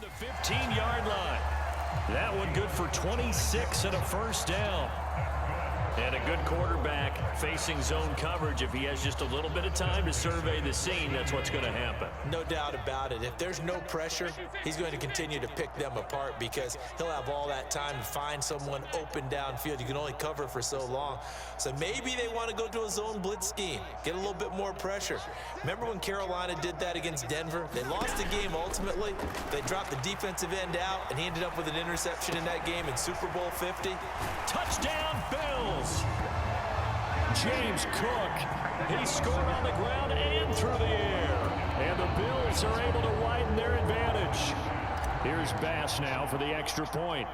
The 15-yard line. That one good for 26 and a first down. And a good quarterback facing zone coverage. If he has just a little bit of time to survey the scene, that's what's going to happen. No doubt about it. If there's no pressure, he's going to continue to pick them apart because he'll have all that time to find someone open downfield. You can only cover for so long. So maybe they want to go to a zone blitz scheme, get a little bit more pressure. Remember when Carolina did that against Denver? They lost the game ultimately. They dropped the defensive end out, and he ended up with an interception in that game in Super Bowl 50. Touchdown, Bills! James Cook, he scored on the ground and through the air. And the Bills are able to widen their advantage. Here's Bass now for the extra point.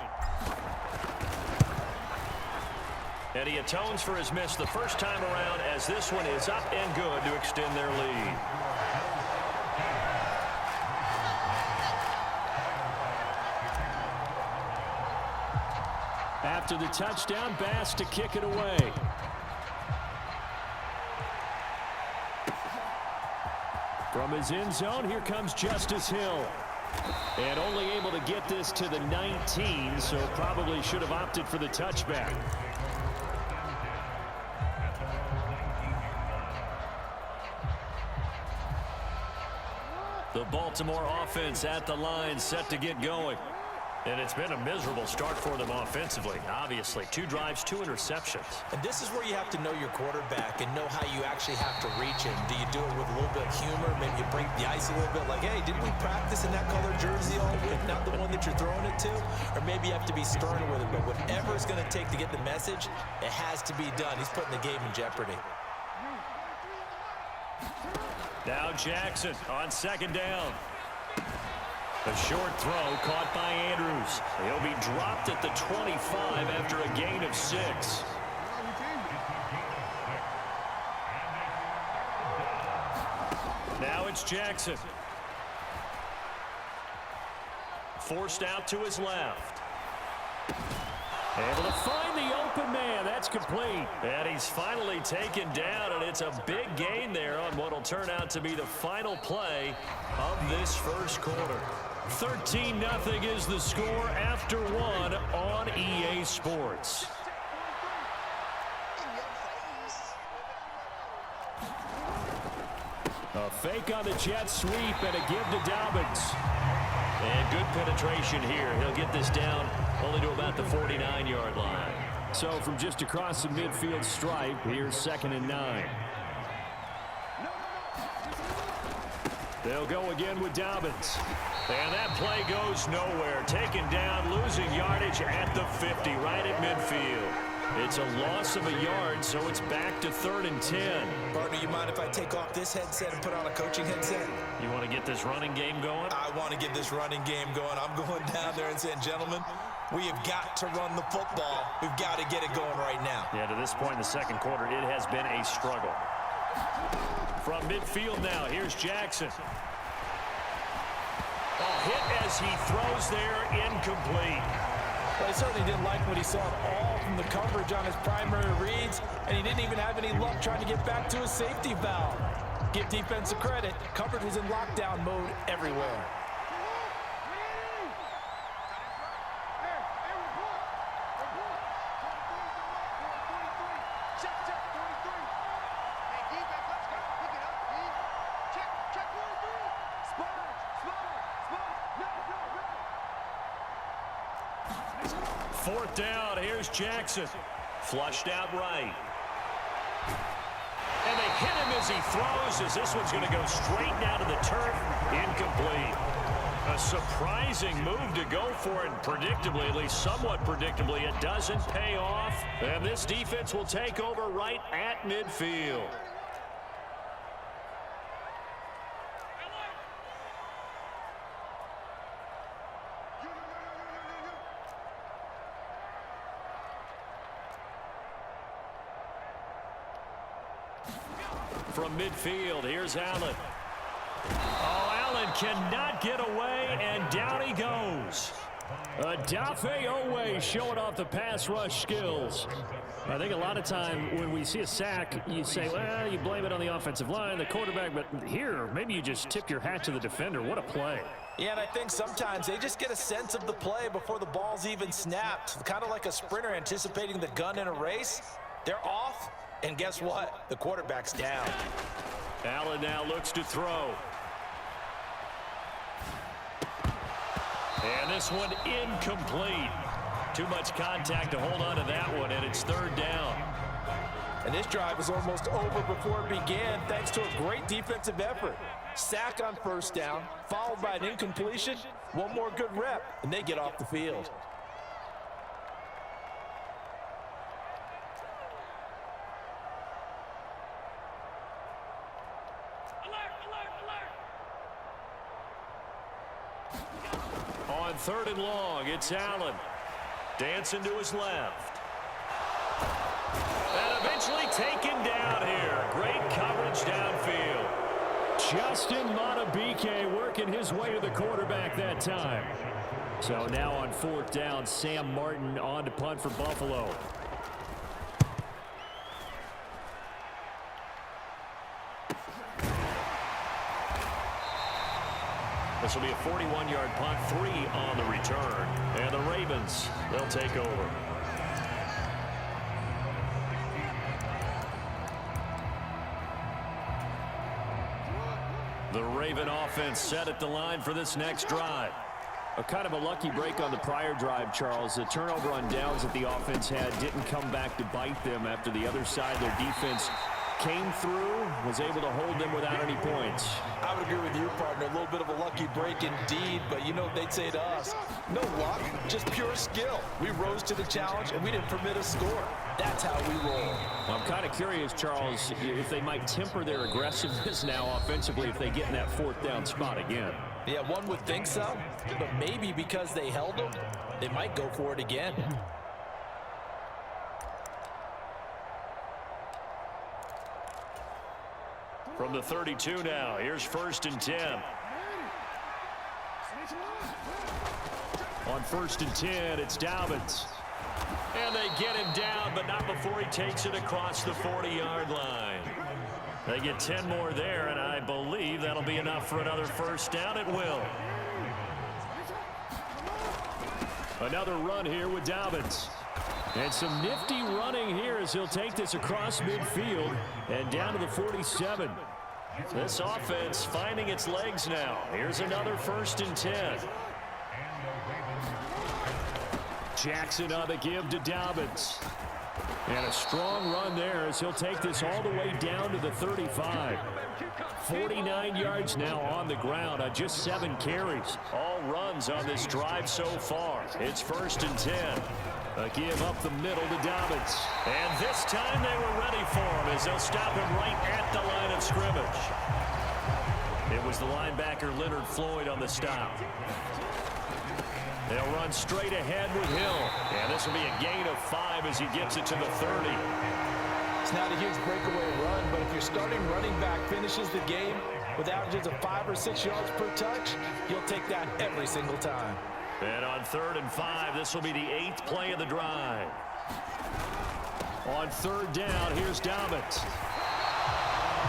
And he atones for his miss the first time around as this one is up and good to extend their lead. After the touchdown, Bass to kick it away. From his end zone, here comes Justice Hill. And only able to get this to the 19, so probably should have opted for the touchback. The Baltimore offense at the line, set to get going. And it's been a miserable start for them offensively, obviously. 2 drives, 2 interceptions. And this is where you have to know your quarterback and know how you actually have to reach him. Do you do it with a little bit of humor? Maybe you break the ice a little bit like, hey, didn't we practice in that color jersey all week, not the one that you're throwing it to? Or maybe you have to be stern with it. But whatever it's going to take to get the message, it has to be done. He's putting the game in jeopardy. Now Jackson on second down. A short throw caught by Andrews. He'll be dropped at the 25 after a gain of 6. Now it's Jackson. Forced out to his left. Able to find the open man. That's complete. And he's finally taken down, and it's a big gain there on what will turn out to be the final play of this first quarter. 13-0 is the score after 1 on EA Sports. A fake on the jet sweep and a give to Dobbins. And good penetration here. He'll get this down only to about the 49-yard line. So from just across the midfield stripe, here's 2nd and 9. They'll go again with Dobbins. And that play goes nowhere. Taken down, losing yardage at the 50, right at midfield. It's a loss of a yard, so it's back to 3rd and 10. Partner, you mind if I take off this headset and put on a coaching headset? You want to get this running game going? I want to get this running game going. I'm going down there and saying, gentlemen, we have got to run the football. We've got to get it going right now. Yeah, to this point in the second quarter, it has been a struggle. From midfield now, here's Jackson. A hit as he throws there, incomplete. Well, he certainly didn't like what he saw at all from the coverage on his primary reads, and he didn't even have any luck trying to get back to his safety valve. Give defense a credit. Coverage was in lockdown mode everywhere. Fourth down, here's Jackson. Flushed out right. And they hit him as he throws, as this one's going to go straight down to the turf. Incomplete. A surprising move to go for it, predictably, at least somewhat predictably. It doesn't pay off, and this defense will take over right at midfield. From midfield, here's Allen. Oh, Allen cannot get away, and down he goes. Odafe Oweh showing off the pass rush skills. I think a lot of time when we see a sack, you say, well, you blame it on the offensive line, the quarterback, but here, maybe you just tip your hat to the defender. What a play. Yeah, and I think sometimes they just get a sense of the play before the ball's even snapped. Kind of like a sprinter anticipating the gun in a race. They're off, and guess what? The quarterback's down. Allen now looks to throw. And this one incomplete. Too much contact to hold on to that one, and it's third down. And this drive was almost over before it began thanks to a great defensive effort. Sack on first down, followed by an incompletion. One more good rep, and they get off the field. On third and long, it's Allen. Dancing to his left. And eventually taken down here. Great coverage downfield. Justin Madubuike working his way to the quarterback that time. So now on fourth down, Sam Martin on to punt for Buffalo. This will be a 41-yard punt, 3 on the return. And the Ravens, they'll take over. The Raven offense set at the line for this next drive. A kind of a lucky break on the prior drive, Charles. The turnover on downs that the offense had didn't come back to bite them after the other side. Their defense came through, was able to hold them without any points. I would agree with you, partner. A little bit of a lucky break indeed, but you know what they'd say to us? No luck, just pure skill. We rose to the challenge, and we didn't permit a score. That's how we roll. I'm kind of curious, Charles, if they might temper their aggressiveness now offensively if they get in that fourth down spot again. Yeah, one would think so, but maybe because they held them, they might go for it again. From the 32 now, here's first and 10. On first and 10, it's Dobbins. And they get him down, but not before he takes it across the 40-yard line. They get 10 more there, and I believe that'll be enough for another first down. It will. Another run here with Dobbins. And some nifty running here as he'll take this across midfield and down to the 47. This offense finding its legs now. Here's another first and 10. Jackson on the give to Dobbins. And a strong run there as he'll take this all the way down to the 35. 49 yards now on the ground on just 7 carries. All runs on this drive so far. It's first and 10. A give up the middle to Dobbins. And this time they were ready for him as they'll stop him right at the line of scrimmage. It was the linebacker Leonard Floyd on the stop. They'll run straight ahead with Hill. And this will be a gain of 5 as he gets it to the 30. It's not a huge breakaway run, but if your starting running back finishes the game with averages of 5 or 6 yards per touch, you'll take that every single time. And on third and 5, this will be the 8th play of the drive. On third down, here's Dobbins.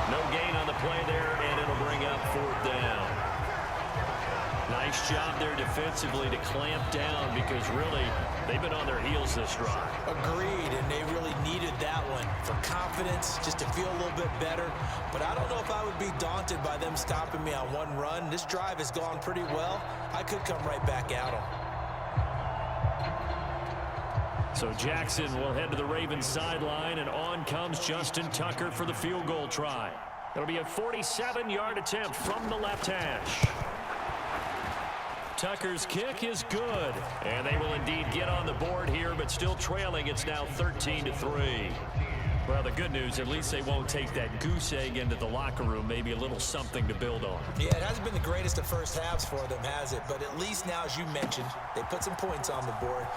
No gain on the play there, and it'll bring up fourth down. Nice job there defensively to clamp down because really they've been on their heels this drive. Agreed, and they really needed that one for confidence, just to feel a little bit better. But I don't know if I would be daunted by them stopping me on one run. This drive has gone pretty well. I could come right back at them. So Jackson will head to the Ravens sideline, and on comes Justin Tucker for the field goal try. It'll be a 47-yard attempt from the left hash. Tucker's kick is good, and they will indeed get on the board here, but still trailing. It's now 13-3. Well, the good news, at least they won't take that goose egg into the locker room. Maybe a little something to build on. Yeah, it hasn't been the greatest of first halves for them, has it? But at least now, as you mentioned, they put some points on the board,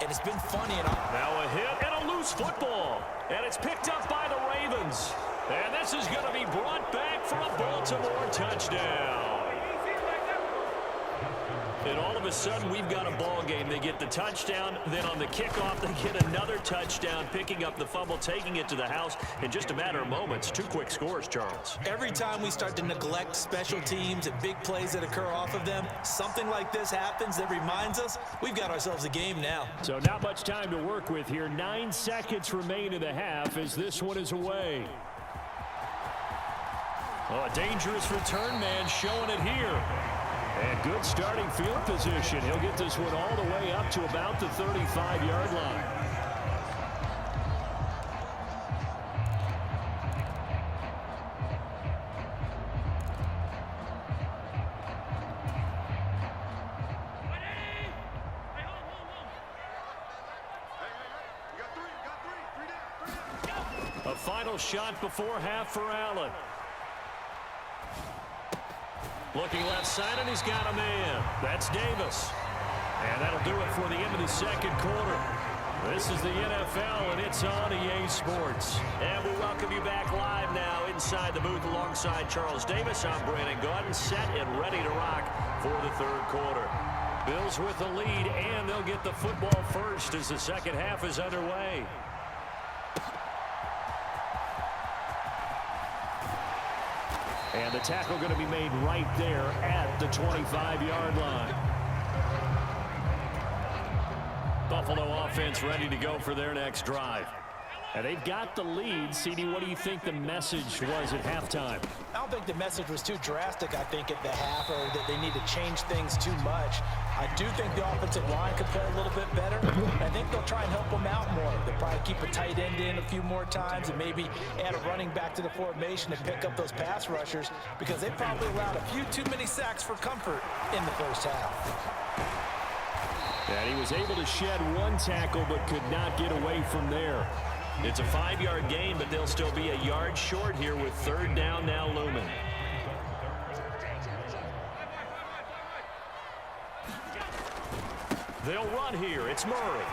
and it's been funny. Now a hit and a loose football, and it's picked up by the Ravens. And this is going to be brought back for a Baltimore touchdown. And all of a sudden, we've got a ball game. They get the touchdown. Then on the kickoff, they get another touchdown, picking up the fumble, taking it to the house in just a matter of moments. 2 quick scores, Charles. Every time we start to neglect special teams and big plays that occur off of them, something like this happens that reminds us we've got ourselves a game now. So not much time to work with here. 9 seconds remain in the half as this one is away. Oh, a dangerous return man showing it here. And good starting field position. He'll get this one all the way up to about the 35-yard line. A final shot before half for Allen. Looking left side, and he's got a man. That's Davis. And that'll do it for the end of the second quarter. This is the NFL, and it's on EA Sports. And we welcome you back live now inside the booth alongside Charles Davis. I'm Brandon Gaudin, set and ready to rock for the third quarter. Bills with the lead, and they'll get the football first as the second half is underway. And the tackle going to be made right there at the 25-yard line. Buffalo offense ready to go for their next drive. And they've got the lead. CD, what do you think the message was at halftime? I don't think the message was too drastic, I think, at the half, or that they need to change things too much. I do think the offensive line could play a little bit better. I think they'll try and help them out more. They'll probably keep a tight end in a few more times and maybe add a running back to the formation and pick up those pass rushers, because they probably allowed a few too many sacks for comfort in the first half. And he was able to shed one tackle but could not get away from there. It's a 5-yard gain, but they'll still be a yard short here with third down now looming. They'll run here. It's Murray.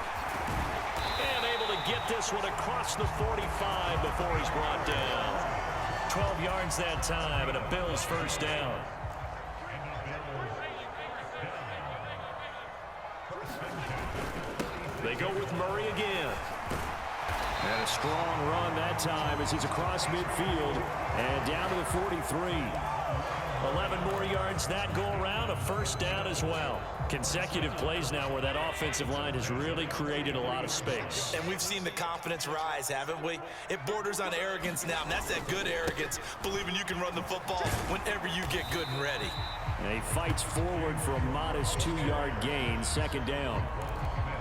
And able to get this one across the 45 before he's brought down. 12 yards that time, and a Bills first down. They go with Murray again. And a strong run that time as he's across midfield and down to the 43. 11 more yards that go around, a first down as well. Consecutive plays now where that offensive line has really created a lot of space. And we've seen the confidence rise, haven't we? It borders on arrogance now, and that's that good arrogance, believing you can run the football whenever you get good and ready. And he fights forward for a modest 2-yard gain, second down.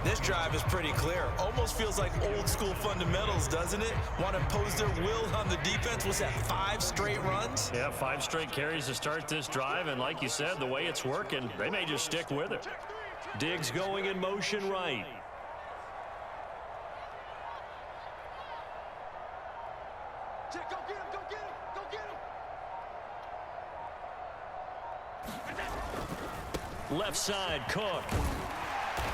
This drive is pretty clear. Almost feels like old school fundamentals, doesn't it? Want to impose their will on the defense. Was that 5 straight runs? Yeah, 5 straight carries to start this drive, and like you said, the way it's working, they may just stick with it. Diggs going in motion right. Go get him, go get him, go get him. Left side, Cook.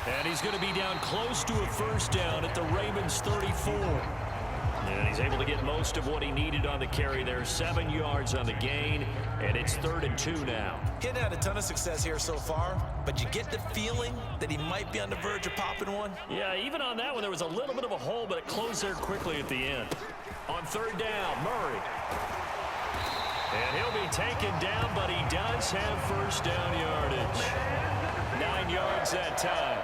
And he's going to be down close to a first down at the Ravens 34. And he's able to get most of what he needed on the carry there. 7 yards on the gain, and it's 3rd and 2 now. He hadn't had a ton of success here so far, but you get the feeling that he might be on the verge of popping one. Yeah, even on that one, there was a little bit of a hole, but it closed there quickly at the end. On 3rd down, Murray. And he'll be taken down, but he does have first down yardage. 9 yards that time.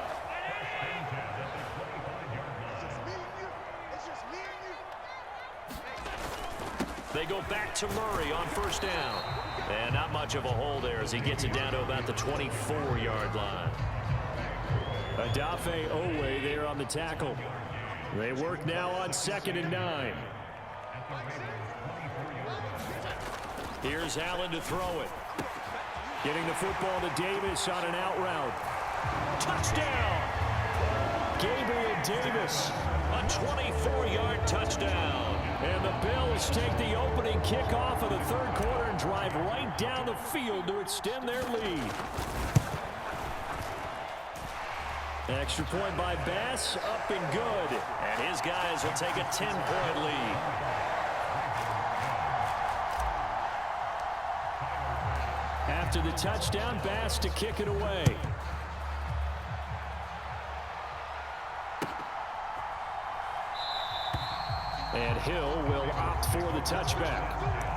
They go back to Murray on first down. And not much of a hole there as he gets it down to about the 24-yard line. Adafe Owe there on the tackle. They work now on 2nd and 9. Here's Allen to throw it. Getting the football to Davis on an out route. Touchdown! Gabriel Davis, a 24-yard touchdown. And the Bills take the opening kickoff of the third quarter and drive right down the field to extend their lead. Extra point by Bass, up and good. And his guys will take a 10-point lead. After the touchdown, Bass to kick it away. And Hill will opt for the touchback.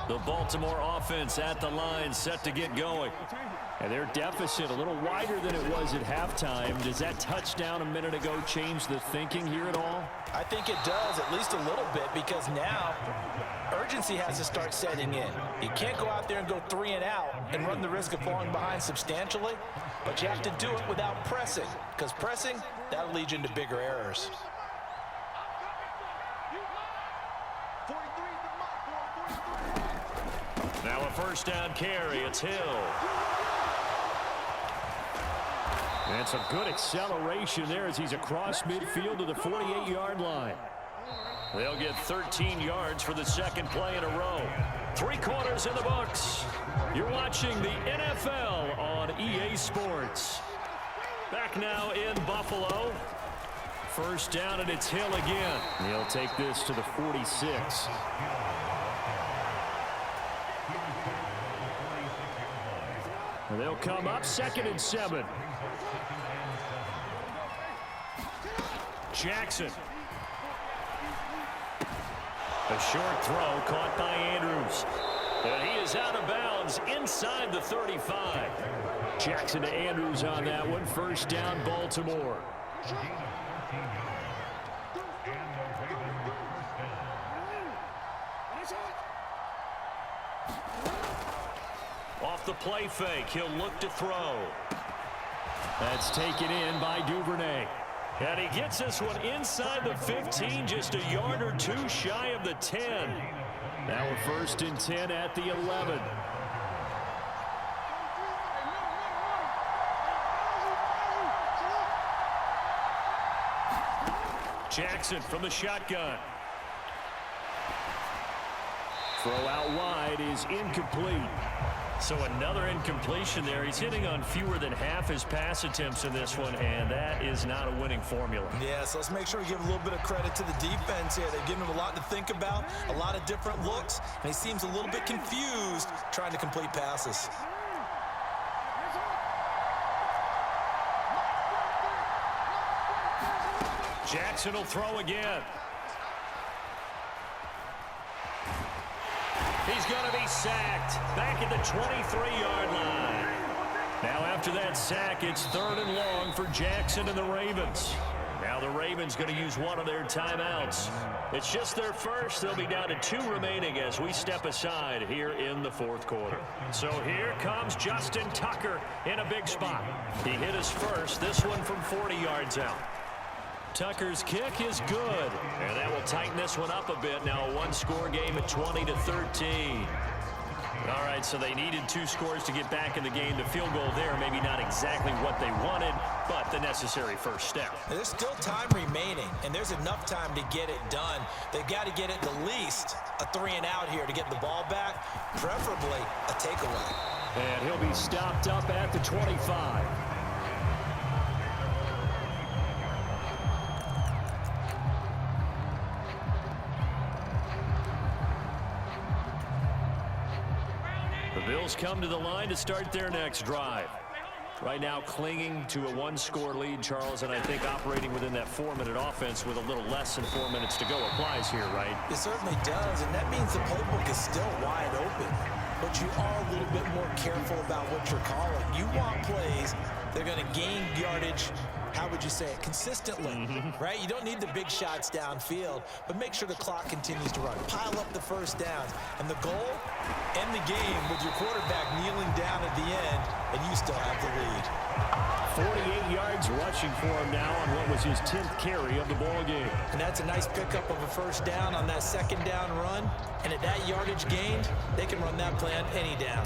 The Baltimore offense at the line, set to get going. And their deficit a little wider than it was at halftime. Does that touchdown a minute ago change the thinking here at all? I think it does, at least a little bit, because now urgency has to start setting in. You can't go out there and go 3 and out and run the risk of falling behind substantially, but you have to do it without pressing, because pressing, that'll lead you into bigger errors. Now a first down carry. It's Hill. And some good acceleration there as he's across midfield to the 48-yard line. They'll get 13 yards for the second play in a row. 3 quarters in the books. You're watching the NFL on EA Sports. Back now in Buffalo. First down, and it's Hill again. He'll take this to the 46. And they'll come up 2nd and 7. Jackson. A short throw caught by Andrews. And he is out of bounds inside the 35. Jackson to Andrews on that one. First down, Baltimore. Off the play fake, he'll look to throw. That's taken in by Duvernay. And he gets this one inside the 15, just a yard or 2 shy of the 10. Now a 1st and 10 at the 11. Jackson from the shotgun. Throw out wide is incomplete. So another incompletion there. He's hitting on fewer than half his pass attempts in this one, and that is not a winning formula. Yeah, so let's make sure we give a little bit of credit to the defense here. They've given him a lot to think about, a lot of different looks, and he seems a little bit confused trying to complete passes. Jackson will throw again. He's going to be sacked back at the 23-yard line. Now after that sack, it's 3rd and long for Jackson and the Ravens. Now the Ravens going to use one of their timeouts. It's just their first. They'll be down to 2 remaining as we step aside here in the 4th quarter. So here comes Justin Tucker in a big spot. He hit his first, this one from 40 yards out. Tucker's kick is good, and that will tighten this one up a bit. Now a 1-score game at 20-13. All right, so they needed 2 scores to get back in the game. The field goal there, maybe not exactly what they wanted, but the necessary first step. There's still time remaining, and there's enough time to get it done. They've got to get at the least a 3 and out here to get the ball back, preferably a takeaway. And he'll be stopped up at the 25. Bills come to the line to start their next drive. Right now clinging to a 1-score lead, Charles, and I think operating within that 4-minute offense with a little less than 4 minutes to go applies here, right? It certainly does, and that means the playbook is still wide open. But you are a little bit more careful about what you're calling. You want plays that are going to gain yardage, how would you say it, consistently, right? You don't need the big shots downfield, but make sure the clock continues to run. Pile up the first downs. And the goal, end the game with your quarterback kneeling down at the end, and you still have the lead. 48 yards rushing for him now on what was his 10th carry of the ball game. And that's a nice pickup of a first down on that 2nd down run. And at that yardage gained, they can run that play on any down.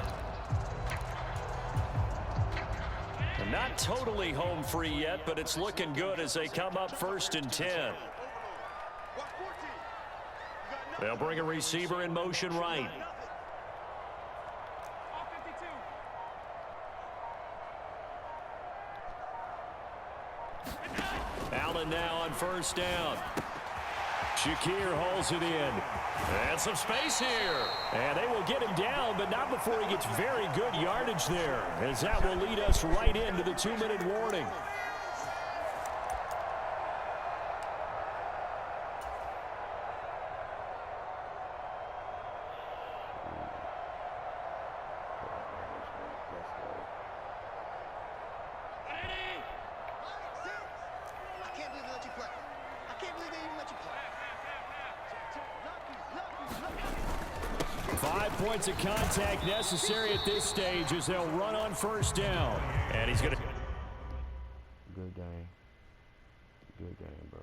Not totally home free yet, but it's looking good as they come up 1st and 10. They'll bring a receiver in motion right. Allen now on 1st down. Shakir hauls it in. And some space here. And they will get him down, but not before he gets very good yardage there, as that will lead us right into the 2-minute warning. I can't believe they let you play. I can't believe they even let you play. 5 points of contact necessary at this stage as they'll run on first down. And he's going to... Good game. Good game, bro.